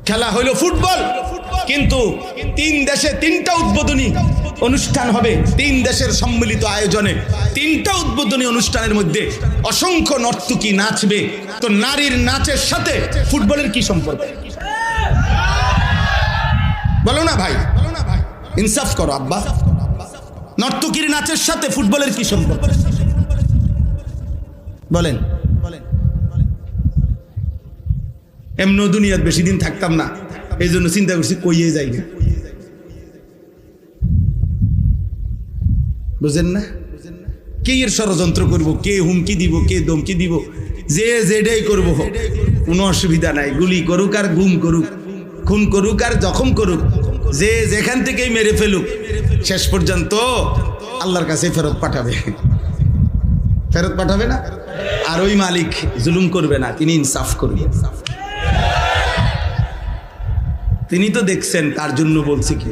খেলা হলো ফুটবল, কিন্তু 3 দেশে 3টা উদ্বোধনী অনুষ্ঠান হবে। 3 দেশের সম্মিলিত আয়োজনে 3টা উদ্বোধনী অনুষ্ঠানের মধ্যে অসংখ্য নর্তকী নাচবে। তো নারীর নাচের সাথে ফুটবলের কি সম্পর্ক? বলো না ভাই, ইনসাফ করো আব্বা। নর্তকীর নাচের সাথে ফুটবলের কি সম্পর্ক বলেন? এমন দুনিয়ার বেশি দিন থাকতাম না, এই জন্য চিন্তা করছি কইয়ে যাই না। বুঝেন না? কে এর ষড়যন্ত্র করব, কে হুমকি দিব, কে ধমকি দিব, যে যেটাই করবো কোনো অসুবিধা নাই। গুলি করুক আর গুম করুক, খুন করুক আর জখম করুক, যে যেখান থেকেই মেরে ফেলুক, শেষ পর্যন্ত আল্লাহর কাছে ফেরত পাঠাবে। ফেরত পাঠাবে না? আর ওই মালিক জুলুম করবে না, তিনি ইনসাফ করবেন। তিনি তো দেখছেন, তার জন্য বলছি কি